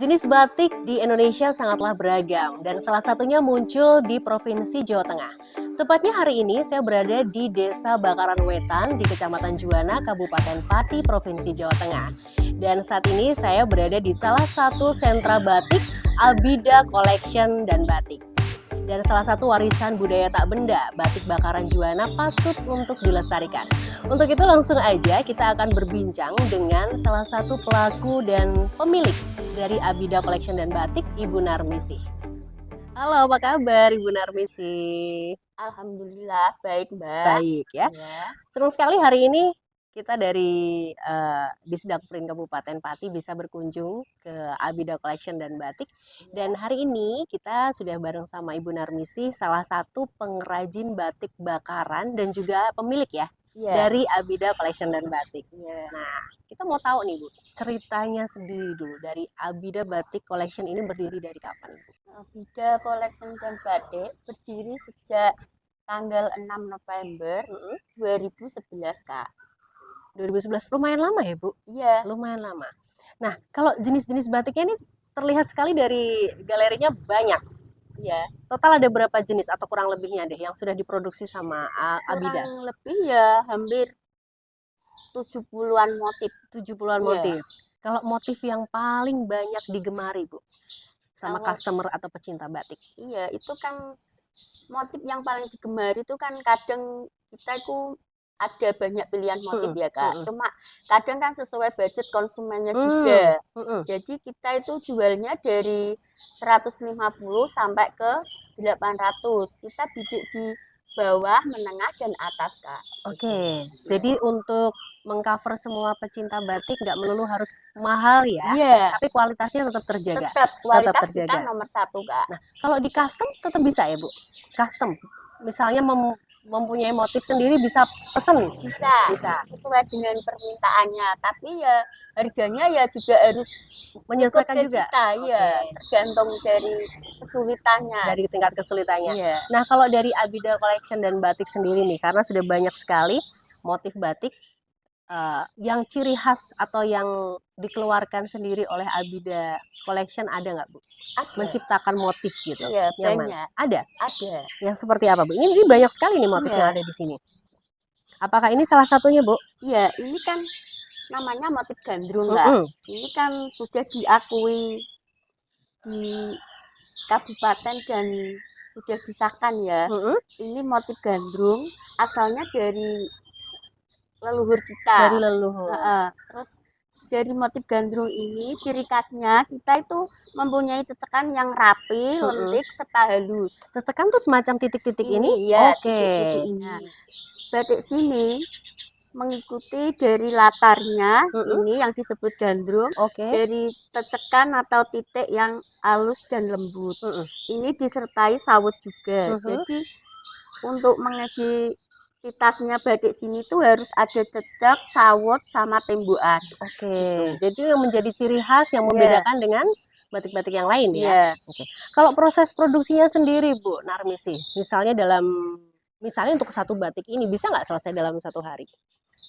Jenis batik di Indonesia sangatlah beragam dan salah satunya muncul di Provinsi Jawa Tengah. Tepatnya hari ini saya berada di Desa Bakaran Wetan di Kecamatan Juwana, Kabupaten Pati, Provinsi Jawa Tengah. Dan saat ini saya berada di salah satu sentra batik, Abida Collection dan Batik. Dan salah satu warisan budaya tak benda, batik Bakaran Juwana patut untuk dilestarikan. Untuk itu langsung aja kita akan berbincang dengan salah satu pelaku dan pemilik dari Abida Collection dan Batik, Ibu Narmisi. Halo, apa kabar Ibu Narmisi? Alhamdulillah, baik Mbak. Baik ya. Senang sekali hari ini kita dari Disdagprin Kabupaten Pati bisa berkunjung ke Abida Collection dan Batik. Dan hari ini kita sudah bareng sama Ibu Narmisi, salah satu pengrajin batik Bakaran dan juga pemilik ya dari Abida Collection dan Batik. Nah, kita mau tahu nih Bu, ceritanya sendiri dulu dari Abida Batik Collection ini berdiri dari kapan? Abida Collection dan Batik berdiri sejak tanggal 6 November 2011 Kak. 2011, lumayan lama ya Bu? Iya. Lumayan lama. Nah, kalau jenis-jenis batiknya ini terlihat sekali dari galerinya banyak. Iya. Total ada berapa jenis atau kurang lebihnya deh yang sudah diproduksi sama Abida? Kurang lebih ya hampir 70-an motif. 70-an motif. Kalau motif yang paling banyak digemari Bu sama customer atau pecinta batik? Iya, itu kan motif yang paling digemari itu kan kadang kita itu ada banyak pilihan motif ya Kak. Cuma kadang kan sesuai budget konsumennya juga. Jadi kita itu jualnya dari 150 sampai ke 800. Kita bidik di bawah, menengah, dan atas Kak. Oke, jadi untuk mengcover semua pecinta batik nggak melulu harus mahal ya, tapi kualitasnya tetap terjaga. Tetap kualitas kita nomor 1 Kak. Nah, kalau di custom tetap bisa ya Bu? Custom, misalnya mempunyai motif sendiri bisa pesen? Bisa sesuai dengan permintaannya, tapi ya harganya ya juga harus menyesuaikan juga kita, tergantung dari kesulitannya, dari tingkat kesulitannya. Nah, kalau dari Abida Collection dan Batik sendiri nih, karena sudah banyak sekali motif batik yang ciri khas atau yang dikeluarkan sendiri oleh Abida Collection, ada nggak Bu? Ada. Menciptakan motif gitu? Iya, banyak. Ada? Ada. Yang seperti apa Bu? Ini banyak sekali nih motif yang ada di sini. Apakah ini salah satunya Bu? Iya, ini kan namanya motif gandrung Kak. Ini kan sudah diakui di kabupaten dan sudah disahkan ya. Ini motif gandrung asalnya dari leluhur kita. Dari leluhur. Terus dari motif gandrung ini ciri khasnya kita itu mempunyai cecekan yang rapi, lentik, serta halus. Cecekan tuh semacam titik-titik ini? Ya, titik-titik ini. Batik sini mengikuti dari latarnya ini yang disebut gandrung, dari cecekan atau titik yang halus dan lembut. Ini disertai sawut juga. Jadi untuk mengidentitasnya batik sini tuh harus ada cecek, sawut, sama tembukan. Jadi yang menjadi ciri khas yang membedakan dengan batik-batik yang lain ya. Kalau proses produksinya sendiri Bu Narmisi, misalnya untuk satu batik ini bisa nggak selesai dalam 1 hari?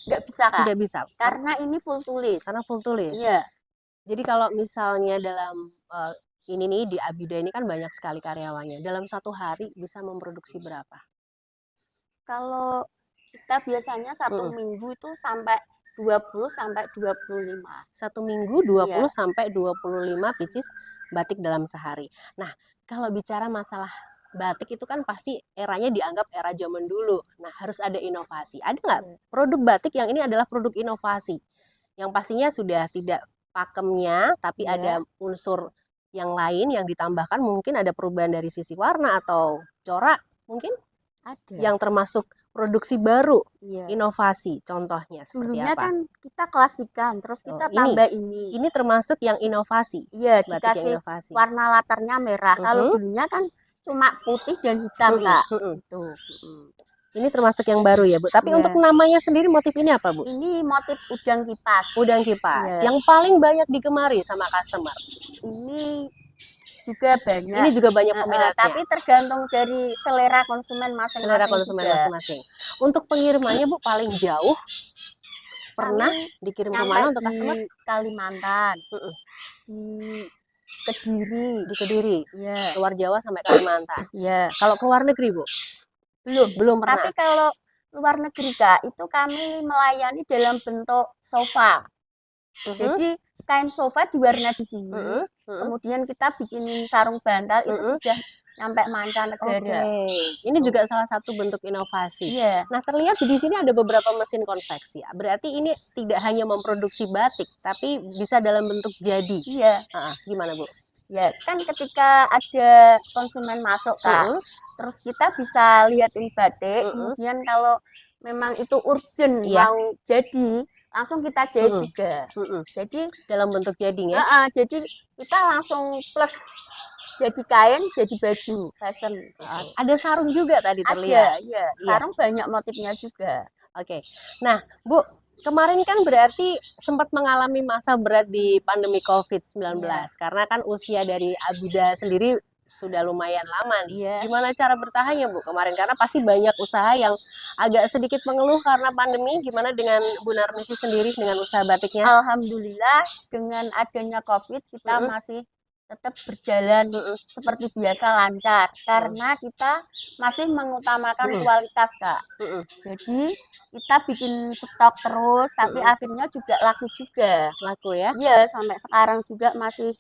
Nggak bisa Kak. Tidak bisa. Karena ini full tulis. Karena full tulis. Iya. Jadi kalau misalnya dalam ini nih di Abida ini kan banyak sekali karyawannya. Dalam 1 hari bisa memproduksi berapa? Kalau kita biasanya 1 minggu itu sampai 20 sampai 25. 1 minggu 20 sampai 25 pieces batik dalam sehari. Nah, kalau bicara masalah batik itu kan pasti eranya dianggap era zaman dulu. Nah, harus ada inovasi. Ada nggak produk batik yang ini adalah produk inovasi? Yang pastinya sudah tidak pakemnya, tapi ada unsur yang lain yang ditambahkan, mungkin ada perubahan dari sisi warna atau corak, mungkin ada. Yang termasuk produksi baru, inovasi, contohnya seperti dulunya apa? Kan kita klasikan, terus kita tambah ini. Ini termasuk yang inovasi? Iya, dikasih warna latarnya merah. Kalau dulunya kan cuma putih dan hitam Kak. Ini termasuk yang baru ya Bu. Tapi untuk namanya sendiri motif ini apa Bu? Ini motif udang kipas. Udang kipas. Yang paling banyak digemari sama customer. Ini juga banyak. Ini juga banyak peminatnya. Tapi tergantung dari selera konsumen masing-masing. Untuk pengirimannya Bu paling jauh pernah dikirim ke mana untuk customer? Kalimantan. Di Kediri. Di Kediri. Iya. Luar Jawa sampai Kalimantan. Iya. Kalau ke luar negeri, Bu? Belum pernah. Tapi kalau luar negeri, Kak, itu kami melayani dalam bentuk sofa. Jadi kain sofa diwarna di sini. Kemudian kita bikinin sarung bantal itu sudah sampai mancanegara. Ini juga salah satu bentuk inovasi. Iya. Nah, terlihat di sini ada beberapa mesin konveksi. Berarti ini tidak hanya memproduksi batik, tapi bisa dalam bentuk jadi. Iya. Gimana, Bu? Ya, kan ketika ada konsumen masuk, Kak, terus kita bisa lihatin batik, kemudian kalau memang itu urgent mau jadi, langsung kita jahit juga. Jadi dalam bentuk jadi ya? Jadi kita langsung plus jadi kain, jadi baju fashion. Ada sarung juga tadi terlihat. Ada, iya. Sarung banyak motifnya juga. Oke. Nah, Bu, kemarin kan berarti sempat mengalami masa berat di pandemi COVID-19 karena kan usia dari Abida sendiri sudah lumayan lama nih. Gimana cara bertahannya, Bu, kemarin? Karena pasti banyak usaha yang agak sedikit mengeluh karena pandemi. Gimana dengan Bu Narmisi sendiri dengan usaha batiknya? Alhamdulillah dengan adanya COVID kita masih tetap berjalan seperti biasa lancar karena kita masih mengutamakan kualitas, Kak. Jadi kita bikin stok terus tapi akhirnya juga laku juga. Laku ya? Iya, sampai sekarang juga masih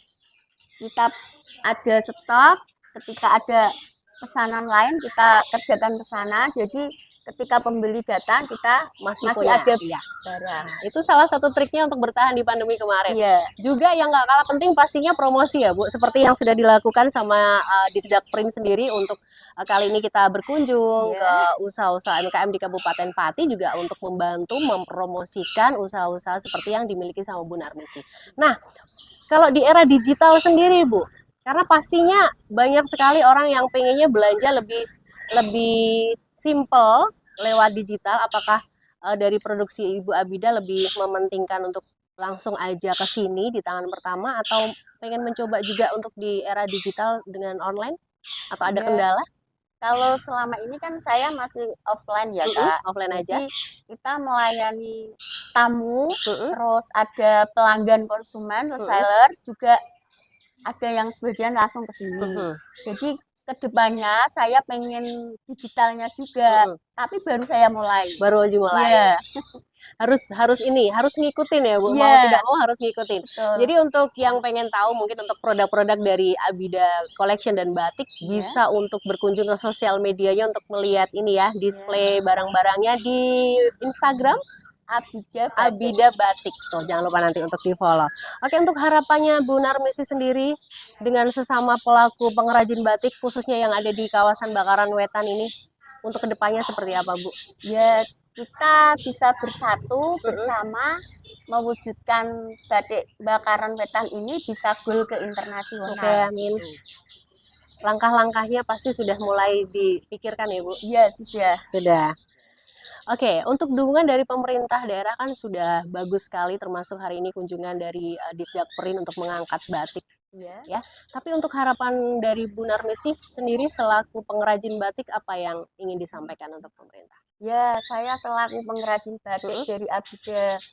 kita ada stok. Ketika ada pesanan lain kita kerjakan pesanan. Jadi ketika pembeli datang kita masih ada barang. Itu salah satu triknya untuk bertahan di pandemi kemarin. Iya. Juga yang nggak kalah penting pastinya promosi ya, Bu. Seperti yang sudah dilakukan sama Disdak Print sendiri untuk kali ini kita berkunjung ke usaha-usaha UMKM di Kabupaten Pati juga untuk membantu mempromosikan usaha-usaha seperti yang dimiliki sama Bu Narmisi. Nah, kalau di era digital sendiri, Bu, karena pastinya banyak sekali orang yang pengennya belanja lebih simple lewat digital. Apakah dari produksi Ibu Abida lebih mementingkan untuk langsung aja ke sini di tangan pertama atau pengen mencoba juga untuk di era digital dengan online atau ada kendala? Kalau selama ini kan saya masih offline ya, Kak. Offline Jadi, aja. Kita melayani tamu, terus ada pelanggan konsumen, reseller, juga ada yang sebagian langsung ke sini. Jadi kedepannya saya pengen digitalnya juga, tapi baru saya mulai. Baru aja mulai. Yeah. harus ngikutin ya, Bu. Mau tidak mau harus ngikutin. Betul. Jadi untuk yang pengen tahu mungkin untuk produk-produk dari Abida Collection dan batik bisa untuk berkunjung ke sosial medianya untuk melihat ini ya, display barang-barangnya di Instagram Abida Batik. Tuh, jangan lupa nanti untuk di-follow. Oke, untuk harapannya Bu Narmisi sendiri dengan sesama pelaku pengrajin batik khususnya yang ada di kawasan Bakaran Wetan ini untuk kedepannya seperti apa, Bu? Ya, kita bisa bersatu bersama mewujudkan batik Bakaran Wetan ini bisa goal ke internasional. Oke, amin. Langkah-langkahnya pasti sudah mulai dipikirkan ya, Bu? Iya, sudah. Oke, untuk dukungan dari pemerintah daerah kan sudah bagus sekali, termasuk hari ini kunjungan dari Disdak Print untuk mengangkat batik. Ya. Tapi untuk harapan dari Bu Narmisi sendiri selaku pengrajin batik apa yang ingin disampaikan untuk pemerintah? Ya, saya selaku pengrajin batik dari Abida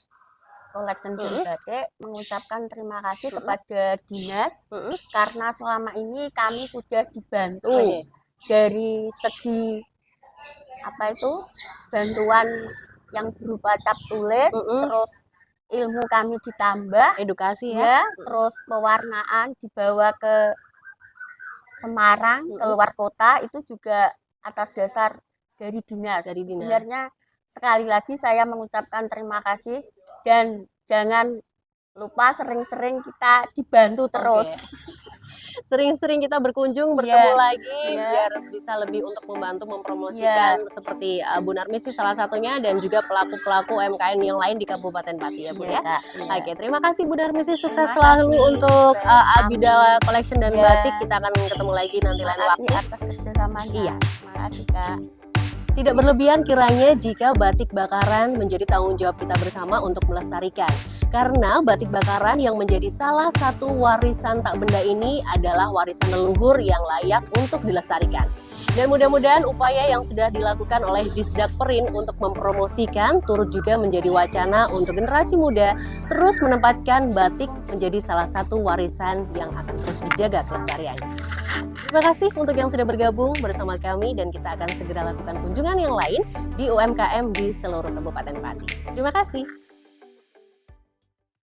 Collection dan Batik mengucapkan terima kasih kepada dinas karena selama ini kami sudah dibantu dari segi bantuan yang berupa cap tulis, terus ilmu kami ditambah, edukasi terus pewarnaan dibawa ke Semarang, ke luar kota, itu juga atas dasar dari dinas. Sebenarnya sekali lagi saya mengucapkan terima kasih dan jangan lupa sering-sering kita dibantu terus. Sering-sering kita berkunjung, bertemu lagi biar bisa lebih untuk membantu mempromosikan seperti Bu Narmisi salah satunya dan juga pelaku-pelaku UMKM yang lain di Kabupaten Pati ya, Bu ya. Oke, terima kasih Bu Narmisi, sukses selalu untuk Abida Collection dan Batik. Kita akan ketemu lagi nanti lain waktu. Atas kerjasamanya. Terima kasih, Kak. Tidak berlebihan kiranya jika batik bakaran menjadi tanggung jawab kita bersama untuk melestarikan. Karena batik bakaran yang menjadi salah satu warisan tak benda ini adalah warisan leluhur yang layak untuk dilestarikan. Dan mudah-mudahan upaya yang sudah dilakukan oleh Disdak Perin untuk mempromosikan turut juga menjadi wacana untuk generasi muda terus menempatkan batik menjadi salah satu warisan yang akan terus dijaga kelestariannya. Terima kasih untuk yang sudah bergabung bersama kami dan kita akan segera lakukan kunjungan yang lain di UMKM di seluruh Kabupaten Pati. Terima kasih.